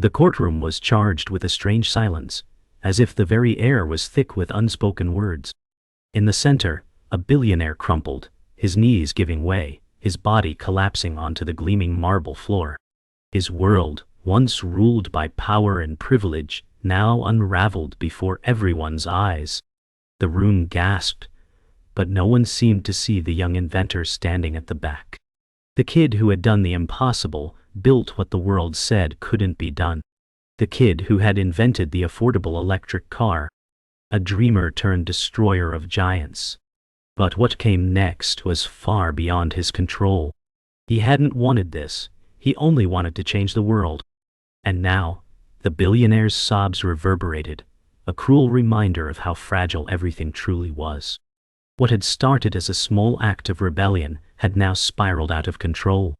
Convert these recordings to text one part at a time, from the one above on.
The courtroom was charged with a strange silence, as if the very air was thick with unspoken words. In the center, a billionaire crumpled, his knees giving way, his body collapsing onto the gleaming marble floor. His world, once ruled by power and privilege, now unraveled before everyone's eyes. The room gasped, but no one seemed to see the young inventor standing at the back. The kid who had done the impossible, built what the world said couldn't be done. The kid who had invented the affordable electric car. A dreamer turned destroyer of giants. But what came next was far beyond his control. He hadn't wanted this, he only wanted to change the world. And now, the billionaire's sobs reverberated, a cruel reminder of how fragile everything truly was. What had started as a small act of rebellion had now spiraled out of control.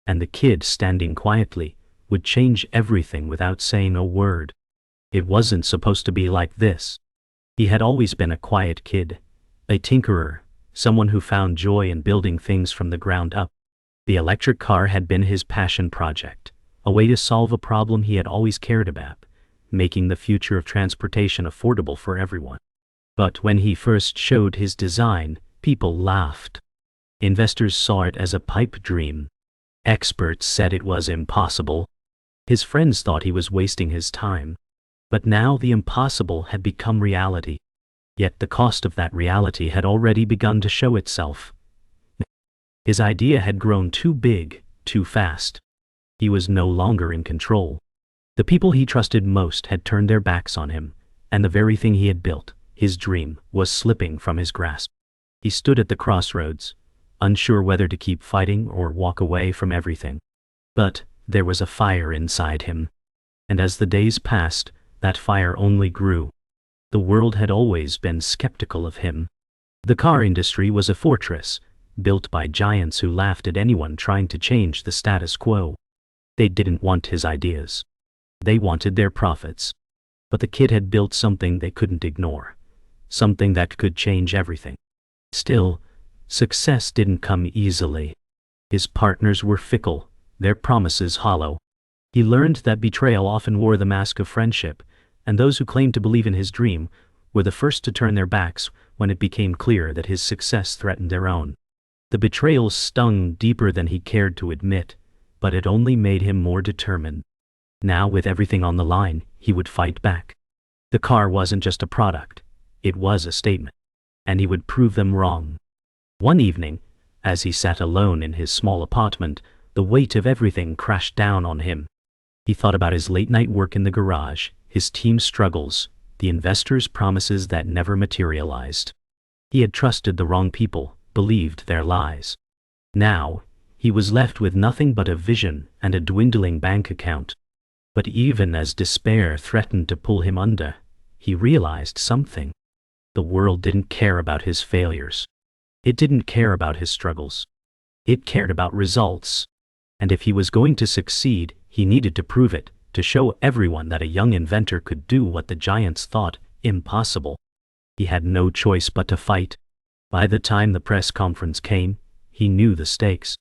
And the kid standing quietly would change everything without saying a word. It wasn't supposed to be like this. He had always been a quiet kid, a tinkerer, someone who found joy in building things from the ground up. The electric car had been his passion project, a way to solve a problem he had always cared about, making the future of transportation affordable for everyone. But when he first showed his design, people laughed. Investors saw it as a pipe dream. Experts said it was impossible. His friends thought he was wasting his time. But now the impossible had become reality. Yet the cost of that reality had already begun to show itself. His idea had grown too big, too fast. He was no longer in control. The people he trusted most had turned their backs on him, and the very thing he had built, his dream, was slipping from his grasp. He stood at the crossroads, unsure whether to keep fighting or walk away from everything. But there was a fire inside him. And as the days passed, that fire only grew. The world had always been skeptical of him. The car industry was a fortress, built by giants who laughed at anyone trying to change the status quo. They didn't want his ideas. They wanted their profits. But the kid had built something they couldn't ignore, something that could change everything. Still, success didn't come easily. His partners were fickle, their promises hollow. He learned that betrayal often wore the mask of friendship, and those who claimed to believe in his dream were the first to turn their backs when it became clear that his success threatened their own. The betrayal stung deeper than he cared to admit, but it only made him more determined. Now, with everything on the line, he would fight back. The car wasn't just a product, it was a statement, and he would prove them wrong. One evening, as he sat alone in his small apartment, the weight of everything crashed down on him. He thought about his late-night work in the garage, his team's struggles, the investors' promises that never materialized. He had trusted the wrong people, believed their lies. Now, he was left with nothing but a vision and a dwindling bank account. But even as despair threatened to pull him under, he realized something. The world didn't care about his failures. It didn't care about his struggles. It cared about results. And if he was going to succeed, he needed to prove it, to show everyone that a young inventor could do what the giants thought impossible. He had no choice but to fight. By the time the press conference came, he knew the stakes.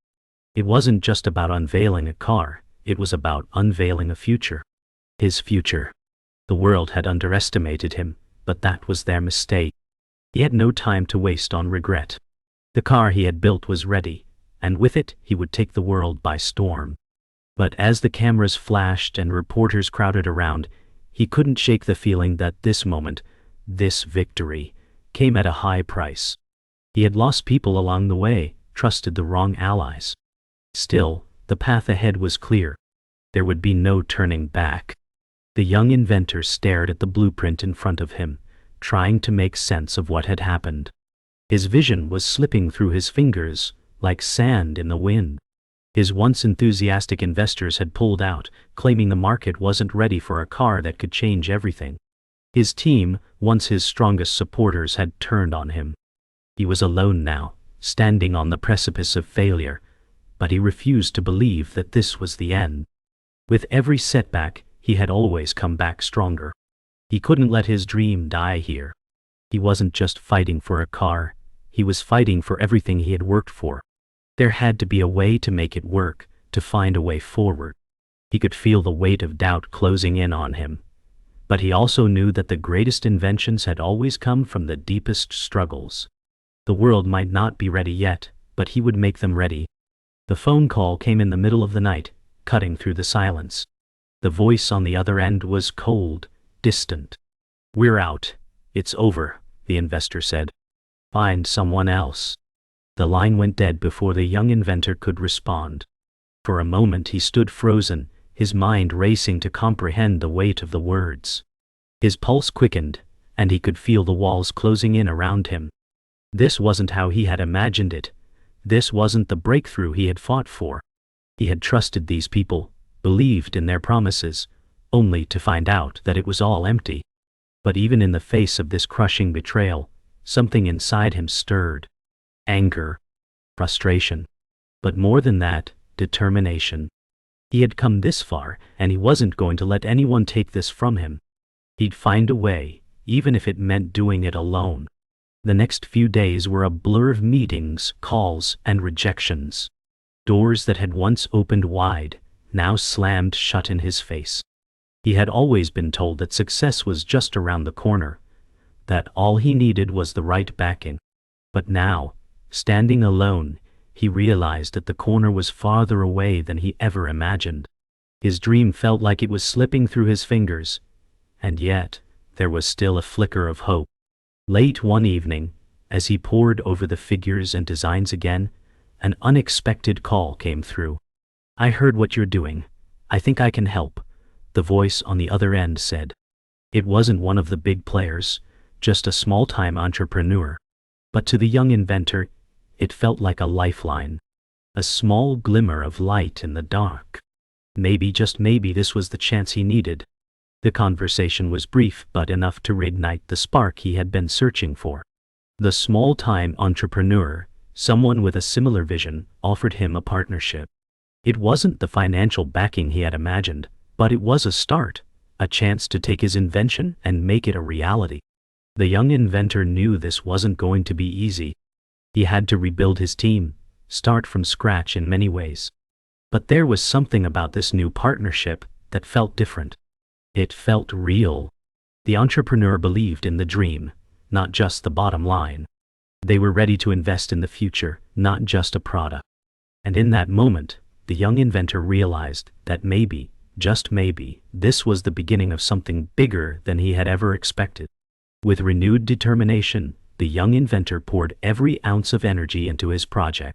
It wasn't just about unveiling a car, it was about unveiling a future. His future. The world had underestimated him, but that was their mistake. He had no time to waste on regret. The car he had built was ready, and with it he would take the world by storm. But as the cameras flashed and reporters crowded around, he couldn't shake the feeling that this moment, this victory, came at a high price. He had lost people along the way, trusted the wrong allies. Still, the path ahead was clear. There would be no turning back. The young inventor stared at the blueprint in front of him, trying to make sense of what had happened. His vision was slipping through his fingers, like sand in the wind. His once enthusiastic investors had pulled out, claiming the market wasn't ready for a car that could change everything. His team, once his strongest supporters, had turned on him. He was alone now, standing on the precipice of failure, but he refused to believe that this was the end. With every setback, he had always come back stronger. He couldn't let his dream die here. He wasn't just fighting for a car, he was fighting for everything he had worked for. There had to be a way to make it work, to find a way forward. He could feel the weight of doubt closing in on him. But he also knew that the greatest inventions had always come from the deepest struggles. The world might not be ready yet, but he would make them ready. The phone call came in the middle of the night, cutting through the silence. The voice on the other end was cold, distant. "We're out. It's over," the investor said. "Find someone else." The line went dead before the young inventor could respond. For a moment he stood frozen, his mind racing to comprehend the weight of the words. His pulse quickened, and he could feel the walls closing in around him. This wasn't how he had imagined it. This wasn't the breakthrough he had fought for. He had trusted these people, believed in their promises, only to find out that it was all empty. But even in the face of this crushing betrayal, something inside him stirred. Anger, frustration, but more than that, determination. He had come this far, and he wasn't going to let anyone take this from him. He'd find a way, even if it meant doing it alone. The next few days were a blur of meetings, calls, and rejections. Doors that had once opened wide, now slammed shut in his face. He had always been told that success was just around the corner, that all he needed was the right backing. But now, standing alone, he realized that the corner was farther away than he ever imagined. His dream felt like it was slipping through his fingers, and yet there was still a flicker of hope. Late one evening, as he pored over the figures and designs again, an unexpected call came through. "I heard what you're doing. I think I can help," the voice on the other end said. It wasn't one of the big players, just a small-time entrepreneur. But to the young inventor, it felt like a lifeline, a small glimmer of light in the dark. Maybe, just maybe, this was the chance he needed. The conversation was brief, but enough to reignite the spark he had been searching for. The small-time entrepreneur, someone with a similar vision, offered him a partnership. It wasn't the financial backing he had imagined, but it was a start, a chance to take his invention and make it a reality. The young inventor knew this wasn't going to be easy. He had to rebuild his team, start from scratch in many ways. But there was something about this new partnership that felt different. It felt real. The entrepreneur believed in the dream, not just the bottom line. They were ready to invest in the future, not just a product. And in that moment, the young inventor realized that maybe, just maybe, this was the beginning of something bigger than he had ever expected. With renewed determination, the young inventor poured every ounce of energy into his project.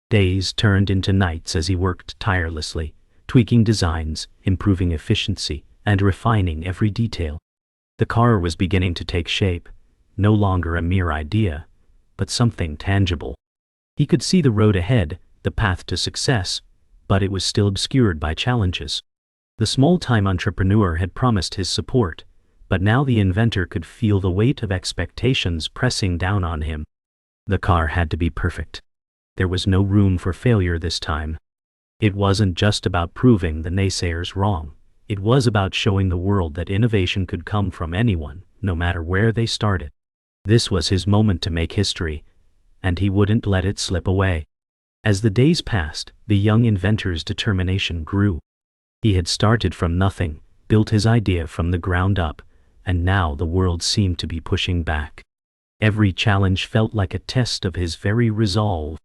Days turned into nights as he worked tirelessly, tweaking designs, improving efficiency, and refining every detail. The car was beginning to take shape, no longer a mere idea, but something tangible. He could see the road ahead, the path to success, but it was still obscured by challenges. The small-time entrepreneur had promised his support, but now the inventor could feel the weight of expectations pressing down on him. The car had to be perfect. There was no room for failure this time. It wasn't just about proving the naysayers wrong. It was about showing the world that innovation could come from anyone, no matter where they started. This was his moment to make history, and he wouldn't let it slip away. As the days passed, the young inventor's determination grew. He had started from nothing, built his idea from the ground up, and now the world seemed to be pushing back. Every challenge felt like a test of his very resolve.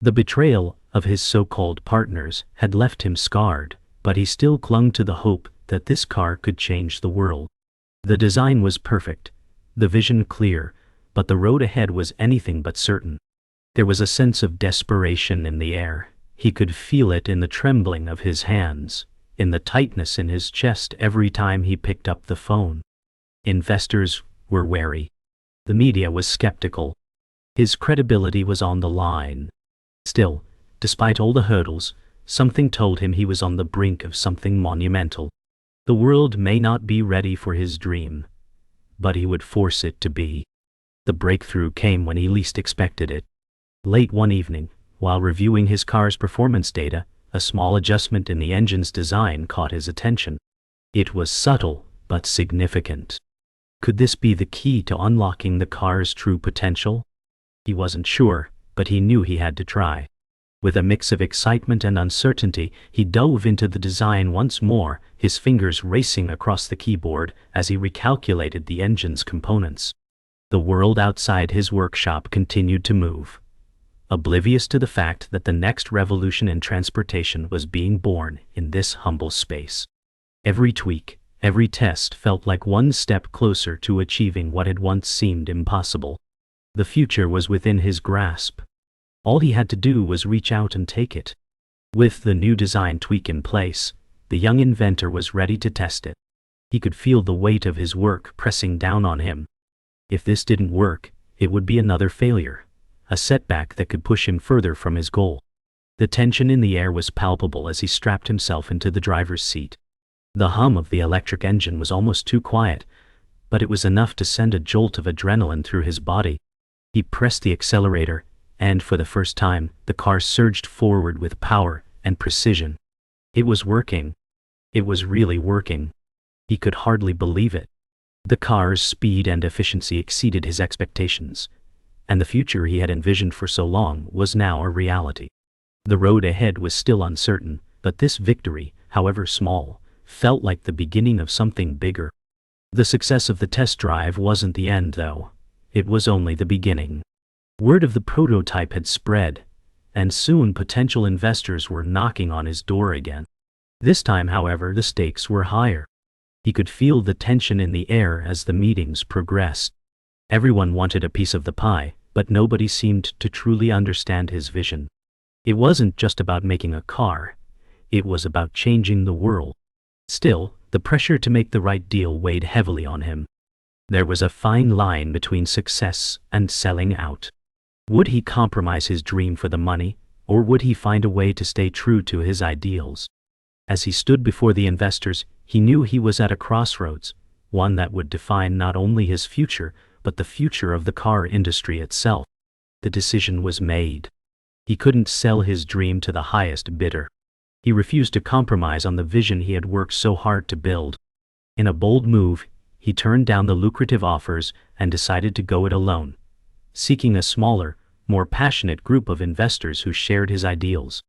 The betrayal of his so-called partners had left him scarred, but he still clung to the hope that this car could change the world. The design was perfect, the vision clear, but the road ahead was anything but certain. There was a sense of desperation in the air. He could feel it in the trembling of his hands, in the tightness in his chest every time he picked up the phone. Investors were wary. The media was skeptical. His credibility was on the line. Still, despite all the hurdles, something told him he was on the brink of something monumental. The world may not be ready for his dream, but he would force it to be. The breakthrough came when he least expected it. Late one evening, while reviewing his car's performance data, a small adjustment in the engine's design caught his attention. It was subtle, but significant. Could this be the key to unlocking the car's true potential? He wasn't sure, but he knew he had to try. With a mix of excitement and uncertainty, he dove into the design once more, his fingers racing across the keyboard as he recalculated the engine's components. The world outside his workshop continued to move, oblivious to the fact that the next revolution in transportation was being born in this humble space. Every tweak, every test felt like one step closer to achieving what had once seemed impossible. The future was within his grasp. All he had to do was reach out and take it. With the new design tweak in place, the young inventor was ready to test it. He could feel the weight of his work pressing down on him. If this didn't work, it would be another failure, a setback that could push him further from his goal. The tension in the air was palpable as he strapped himself into the driver's seat. The hum of the electric engine was almost too quiet, but it was enough to send a jolt of adrenaline through his body. He pressed the accelerator, and for the first time, the car surged forward with power and precision. It was working. It was really working. He could hardly believe it. The car's speed and efficiency exceeded his expectations, and the future he had envisioned for so long was now a reality. The road ahead was still uncertain, but this victory, however small, felt like the beginning of something bigger. The success of the test drive wasn't the end, though. It was only the beginning. Word of the prototype had spread, and soon potential investors were knocking on his door again. This time, however, the stakes were higher. He could feel the tension in the air as the meetings progressed. Everyone wanted a piece of the pie, but nobody seemed to truly understand his vision. It wasn't just about making a car. It was about changing the world. Still, the pressure to make the right deal weighed heavily on him. There was a fine line between success and selling out. Would he compromise his dream for the money, or would he find a way to stay true to his ideals? As he stood before the investors, he knew he was at a crossroads, one that would define not only his future, but the future of the car industry itself. The decision was made. He couldn't sell his dream to the highest bidder. He refused to compromise on the vision he had worked so hard to build. In a bold move, he turned down the lucrative offers and decided to go it alone, seeking a smaller, more passionate group of investors who shared his ideals.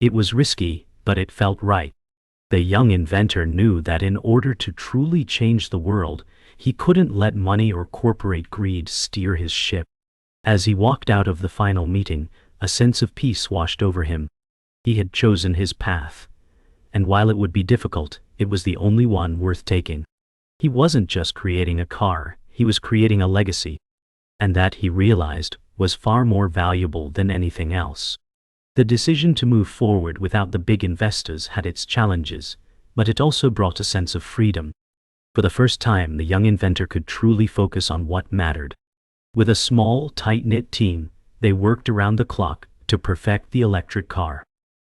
It was risky, but it felt right. The young inventor knew that in order to truly change the world, he couldn't let money or corporate greed steer his ship. As he walked out of the final meeting, a sense of peace washed over him. He had chosen his path, and while it would be difficult, it was the only one worth taking. He wasn't just creating a car, he was creating a legacy. And that, he realized, was far more valuable than anything else. The decision to move forward without the big investors had its challenges, but it also brought a sense of freedom. For the first time, the young inventor could truly focus on what mattered. With a small, tight-knit team, they worked around the clock to perfect the electric car.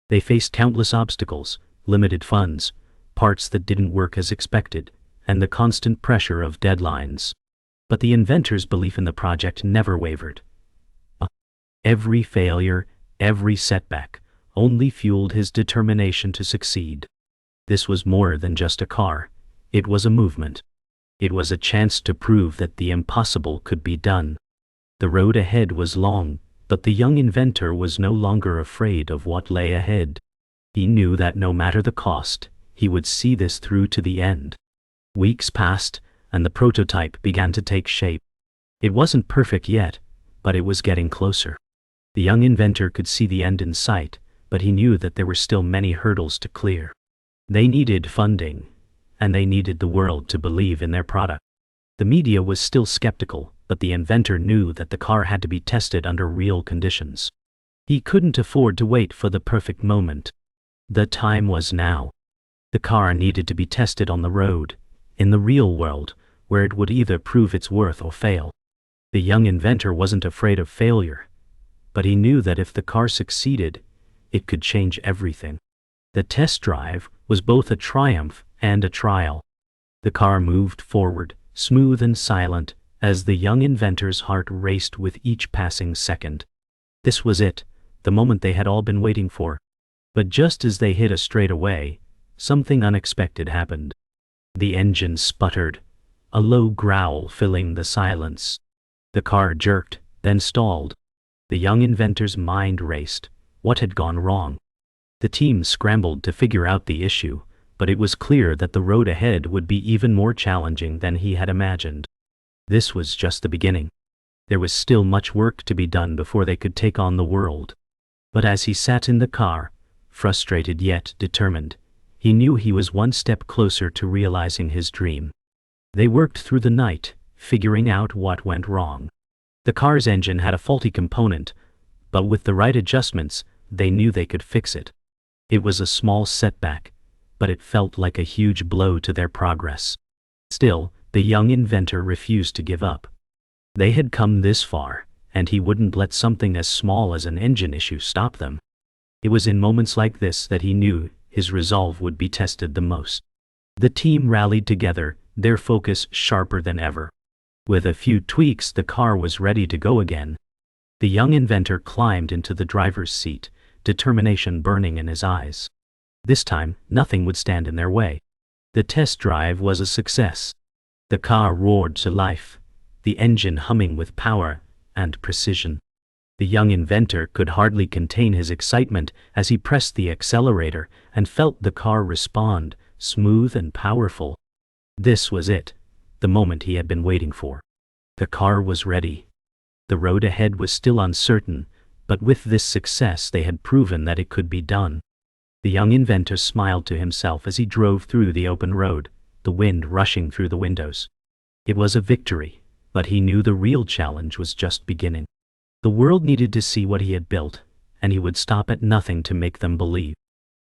They faced countless obstacles, limited funds, parts that didn't work as expected, and the constant pressure of deadlines. But the inventor's belief in the project never wavered. Every failure, every setback, only fueled his determination to succeed. This was more than just a car. It was a movement. It was a chance to prove that the impossible could be done. The road ahead was long, but the young inventor was no longer afraid of what lay ahead. He knew that no matter the cost, he would see this through to the end. Weeks passed, and the prototype began to take shape. It wasn't perfect yet, but it was getting closer. The young inventor could see the end in sight, but he knew that there were still many hurdles to clear. They needed funding, and they needed the world to believe in their product. The media was still skeptical, but the inventor knew that the car had to be tested under real conditions. He couldn't afford to wait for the perfect moment. The time was now. The car needed to be tested on the road, in the real world, where it would either prove its worth or fail. The young inventor wasn't afraid of failure, but he knew that if the car succeeded, it could change everything. The test drive was both a triumph and a trial. The car moved forward, smooth and silent, as the young inventor's heart raced with each passing second. This was it, the moment they had all been waiting for. But just as they hit a straightaway, something unexpected happened. The engine sputtered, a low growl filling the silence. The car jerked, then stalled. The young inventor's mind raced. What had gone wrong? The team scrambled to figure out the issue, but it was clear that the road ahead would be even more challenging than he had imagined. This was just the beginning. There was still much work to be done before they could take on the world. But as he sat in the car, frustrated yet determined, he knew he was one step closer to realizing his dream. They worked through the night, figuring out what went wrong. The car's engine had a faulty component, but with the right adjustments, they knew they could fix it. It was a small setback, but it felt like a huge blow to their progress. Still, the young inventor refused to give up. They had come this far, and he wouldn't let something as small as an engine issue stop them. It was in moments like this that he knew his resolve would be tested the most. The team rallied together, their focus sharper than ever. With a few tweaks, the car was ready to go again. The young inventor climbed into the driver's seat, determination burning in his eyes. This time, nothing would stand in their way. The test drive was a success. The car roared to life, the engine humming with power and precision. The young inventor could hardly contain his excitement as he pressed the accelerator and felt the car respond, smooth and powerful. This was it, the moment he had been waiting for. The car was ready. The road ahead was still uncertain, but with this success they had proven that it could be done. The young inventor smiled to himself as he drove through the open road, the wind rushing through the windows. It was a victory, but he knew the real challenge was just beginning. The world needed to see what he had built, and he would stop at nothing to make them believe.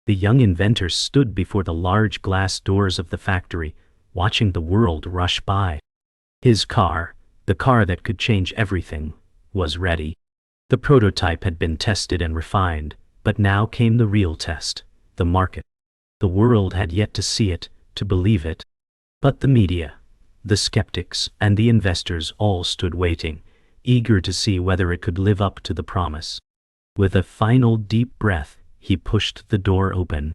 The young inventor stood before the large glass doors of the factory, watching the world rush by. His car, the car that could change everything, was ready. The prototype had been tested and refined, but now came the real test, the market. The world had yet to see it, to believe it. But the media, the skeptics, and the investors all stood waiting, eager to see whether it could live up to the promise. With a final deep breath, he pushed the door open.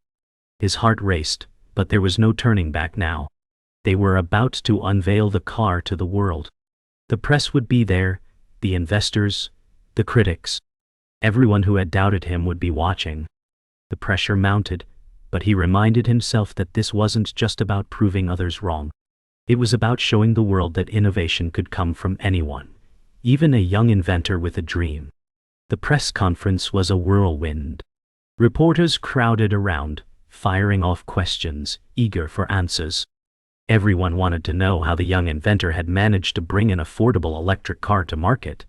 His heart raced, but there was no turning back now. They were about to unveil the car to the world. The press would be there, the investors, the critics. Everyone who had doubted him would be watching. The pressure mounted, but he reminded himself that this wasn't just about proving others wrong. It was about showing the world that innovation could come from anyone, even a young inventor with a dream. The press conference was a whirlwind. Reporters crowded around, firing off questions, eager for answers. Everyone wanted to know how the young inventor had managed to bring an affordable electric car to market.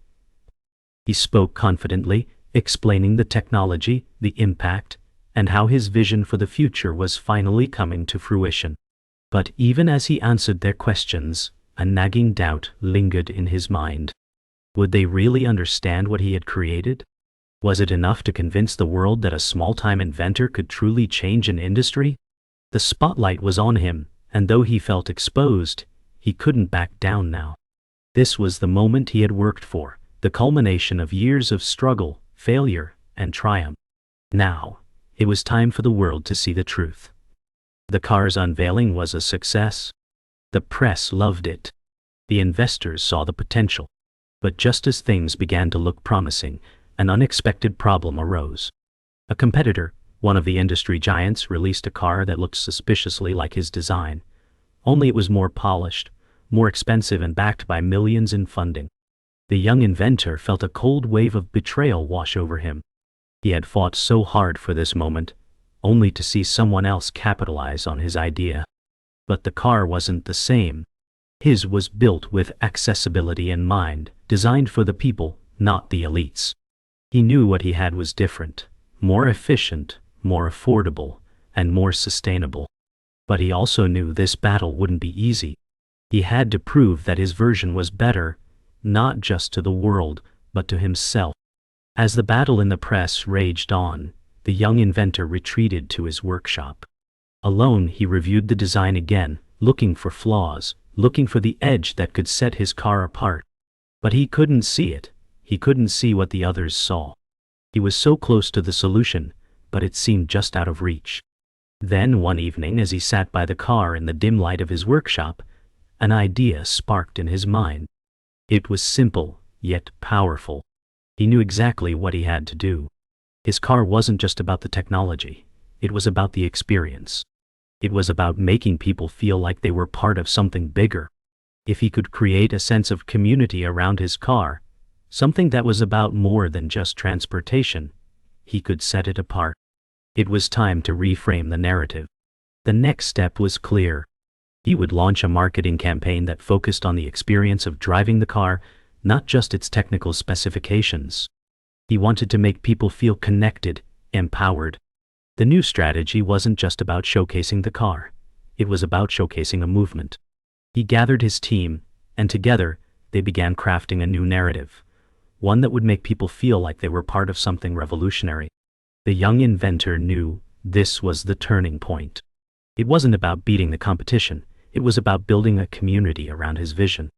He spoke confidently, explaining the technology, the impact, and how his vision for the future was finally coming to fruition. But even as he answered their questions, a nagging doubt lingered in his mind. Would they really understand what he had created? Was it enough to convince the world that a small-time inventor could truly change an industry? The spotlight was on him, and though he felt exposed, he couldn't back down now. This was the moment he had worked for, the culmination of years of struggle, failure, and triumph. Now, it was time for the world to see the truth. The car's unveiling was a success. The press loved it. The investors saw the potential. But just as things began to look promising, an unexpected problem arose. A competitor, one of the industry giants, released a car that looked suspiciously like his design. Only it was more polished, more expensive, and backed by millions in funding. The young inventor felt a cold wave of betrayal wash over him. He had fought so hard for this moment, only to see someone else capitalize on his idea. But the car wasn't the same. His was built with accessibility in mind, designed for the people, not the elites. He knew what he had was different, more efficient, more affordable, and more sustainable. But he also knew this battle wouldn't be easy. He had to prove that his version was better, not just to the world, but to himself. As the battle in the press raged on, the young inventor retreated to his workshop. Alone, he reviewed the design again, looking for flaws, looking for the edge that could set his car apart. But he couldn't see it. He couldn't see what the others saw. He was so close to the solution, but it seemed just out of reach. Then one evening, as he sat by the car in the dim light of his workshop, an idea sparked in his mind. It was simple, yet powerful. He knew exactly what he had to do. His car wasn't just about the technology, it was about the experience. It was about making people feel like they were part of something bigger. If he could create a sense of community around his car, something that was about more than just transportation, he could set it apart. It was time to reframe the narrative. The next step was clear. He would launch a marketing campaign that focused on the experience of driving the car, not just its technical specifications. He wanted to make people feel connected, empowered. The new strategy wasn't just about showcasing the car. It was about showcasing a movement. He gathered his team, and together, they began crafting a new narrative. One that would make people feel like they were part of something revolutionary. The young inventor knew this was the turning point. It wasn't about beating the competition, it was about building a community around his vision.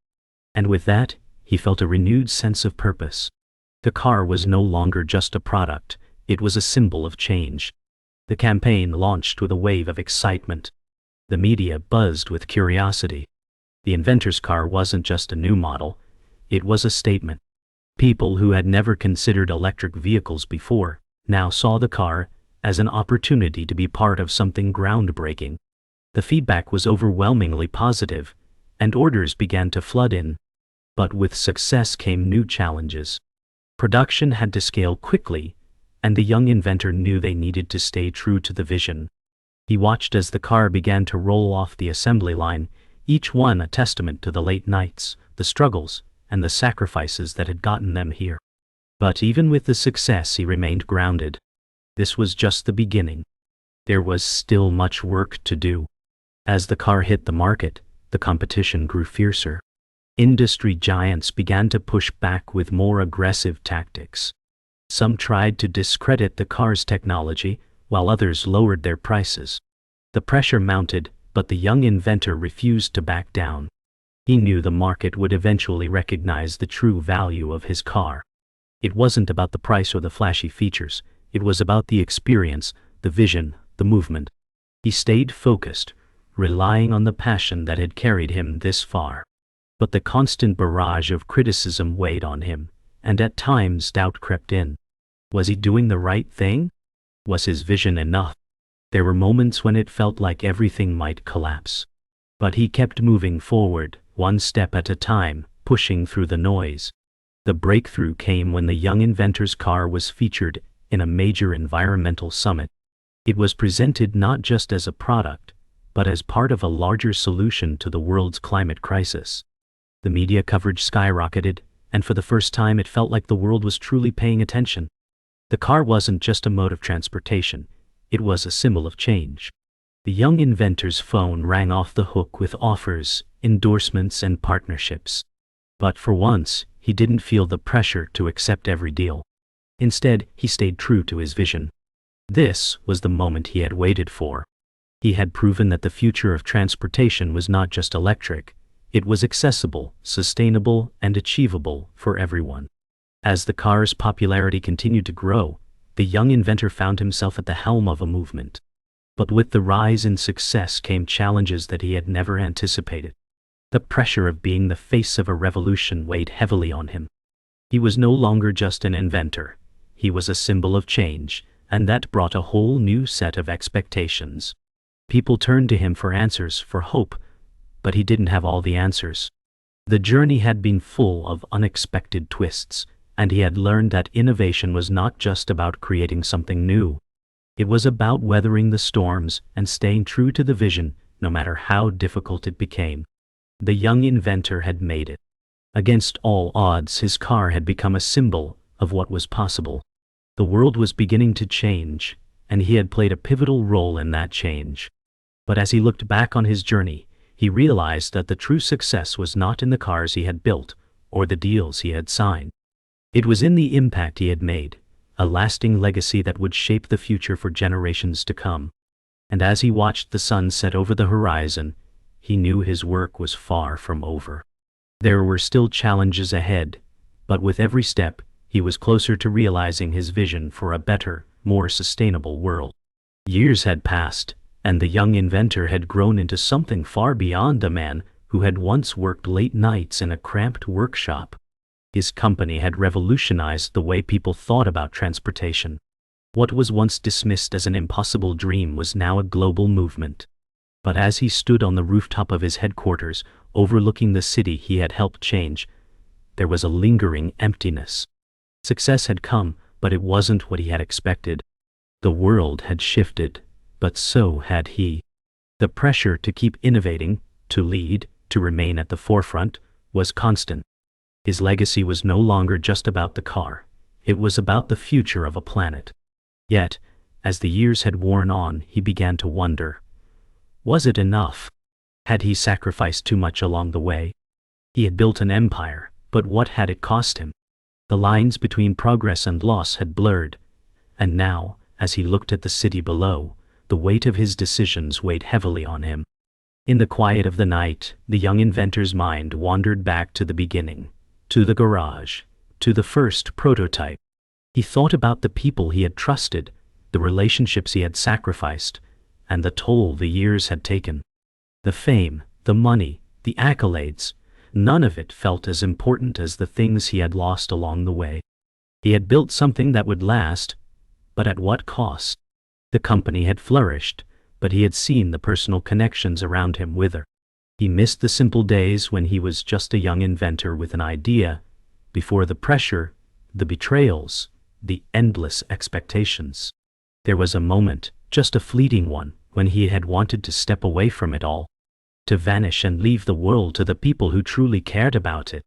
And with that, he felt a renewed sense of purpose. The car was no longer just a product, it was a symbol of change. The campaign launched with a wave of excitement. The media buzzed with curiosity. The inventor's car wasn't just a new model, it was a statement. People who had never considered electric vehicles before now saw the car as an opportunity to be part of something groundbreaking. The feedback was overwhelmingly positive, and orders began to flood in. But with success came new challenges. Production had to scale quickly, and the young inventor knew they needed to stay true to the vision. He watched as the car began to roll off the assembly line, each one a testament to the late nights, the struggles, and the sacrifices that had gotten them here. But even with the success, he remained grounded. This was just the beginning. There was still much work to do. As the car hit the market, the competition grew fiercer. Industry giants began to push back with more aggressive tactics. Some tried to discredit the car's technology, while others lowered their prices. The pressure mounted, but the young inventor refused to back down. He knew the market would eventually recognize the true value of his car. It wasn't about the price or the flashy features, it was about the experience, the vision, the movement. He stayed focused, relying on the passion that had carried him this far. But the constant barrage of criticism weighed on him, and at times doubt crept in. Was he doing the right thing? Was his vision enough? There were moments when it felt like everything might collapse. But he kept moving forward, one step at a time, pushing through the noise. The breakthrough came when the young inventor's car was featured in a major environmental summit. It was presented not just as a product, but as part of a larger solution to the world's climate crisis. The media coverage skyrocketed, and for the first time it felt like the world was truly paying attention. The car wasn't just a mode of transportation, it was a symbol of change. The young inventor's phone rang off the hook with offers, endorsements, and partnerships. But for once, he didn't feel the pressure to accept every deal. Instead, he stayed true to his vision. This was the moment he had waited for. He had proven that the future of transportation was not just electric, it was accessible, sustainable, and achievable for everyone. As the car's popularity continued to grow, the young inventor found himself at the helm of a movement. But with the rise in success came challenges that he had never anticipated. The pressure of being the face of a revolution weighed heavily on him. He was no longer just an inventor, he was a symbol of change, and that brought a whole new set of expectations. People turned to him for answers, for hope, but he didn't have all the answers. The journey had been full of unexpected twists, and he had learned that innovation was not just about creating something new. It was about weathering the storms and staying true to the vision, no matter how difficult it became. The young inventor had made it. Against all odds, his car had become a symbol of what was possible. The world was beginning to change, and he had played a pivotal role in that change. But as he looked back on his journey, he realized that the true success was not in the cars he had built or the deals he had signed. It was in the impact he had made, a lasting legacy that would shape the future for generations to come. And as he watched the sun set over the horizon, he knew his work was far from over. There were still challenges ahead, but with every step, he was closer to realizing his vision for a better, more sustainable world. Years had passed, and the young inventor had grown into something far beyond a man who had once worked late nights in a cramped workshop. His company had revolutionized the way people thought about transportation. What was once dismissed as an impossible dream was now a global movement. But as he stood on the rooftop of his headquarters, overlooking the city he had helped change, there was a lingering emptiness. Success had come, but it wasn't what he had expected. The world had shifted, but so had he. The pressure to keep innovating, to lead, to remain at the forefront, was constant. His legacy was no longer just about the car. It was about the future of a planet. Yet, as the years had worn on, he began to wonder. Was it enough? Had he sacrificed too much along the way? He had built an empire, but what had it cost him? The lines between progress and loss had blurred, and now, as he looked at the city below, the weight of his decisions weighed heavily on him. In the quiet of the night, the young inventor's mind wandered back to the beginning, to the garage, to the first prototype. He thought about the people he had trusted, the relationships he had sacrificed, and the toll the years had taken. The fame, the money, the accolades, none of it felt as important as the things he had lost along the way. He had built something that would last, but at what cost? The company had flourished, but he had seen the personal connections around him wither. He missed the simple days when he was just a young inventor with an idea, before the pressure, the betrayals, the endless expectations. There was a moment, just a fleeting one, when he had wanted to step away from it all, to vanish and leave the world to the people who truly cared about it.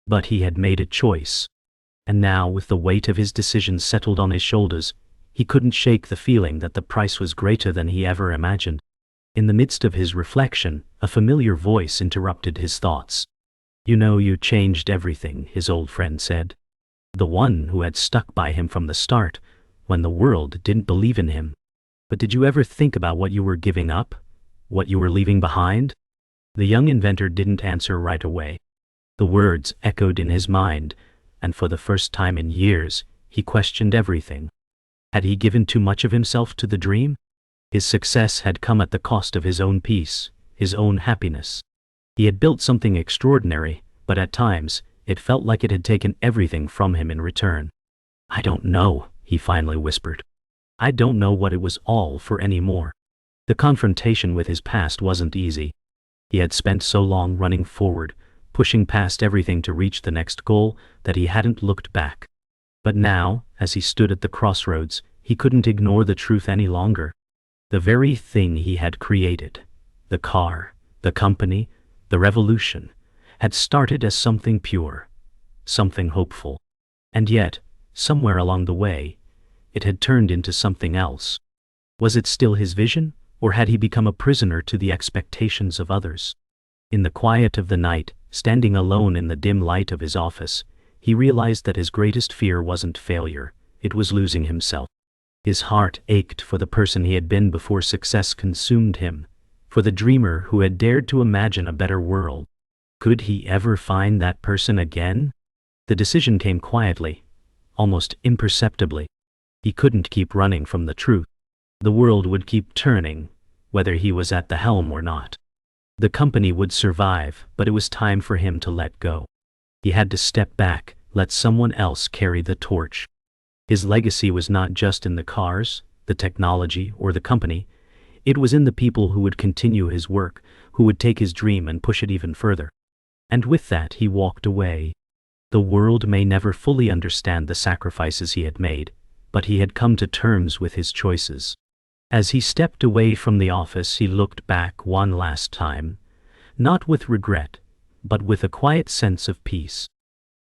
But he had made a choice. And now, with the weight of his decisions settled on his shoulders, he couldn't shake the feeling that the price was greater than he ever imagined. In the midst of his reflection, a familiar voice interrupted his thoughts. "You know, you changed everything," his old friend said. The one who had stuck by him from the start, when the world didn't believe in him. But did you ever think about what you were giving up? What you were leaving behind? The young inventor didn't answer right away. The words echoed in his mind, and for the first time in years, he questioned everything. Had he given too much of himself to the dream? His success had come at the cost of his own peace, his own happiness. He had built something extraordinary, but at times, it felt like it had taken everything from him in return. "I don't know," he finally whispered. "I don't know what it was all for anymore." The confrontation with his past wasn't easy. He had spent so long running forward, pushing past everything to reach the next goal, that he hadn't looked back. But now, as he stood at the crossroads, he couldn't ignore the truth any longer. The very thing he had created, the car, the company, the revolution, had started as something pure, something hopeful. And yet, somewhere along the way, it had turned into something else. Was it still his vision, or had he become a prisoner to the expectations of others? In the quiet of the night, standing alone in the dim light of his office, he realized that his greatest fear wasn't failure, it was losing himself. His heart ached for the person he had been before success consumed him, for the dreamer who had dared to imagine a better world. Could he ever find that person again? The decision came quietly, almost imperceptibly. He couldn't keep running from the truth. The world would keep turning, whether he was at the helm or not. The company would survive, but it was time for him to let go. He had to step back, let someone else carry the torch. His legacy was not just in the cars, the technology, or the company. It was in the people who would continue his work, who would take his dream and push it even further. And with that he walked away. The world may never fully understand the sacrifices he had made, but he had come to terms with his choices. As he stepped away from the office, he looked back one last time, not with regret, but with a quiet sense of peace.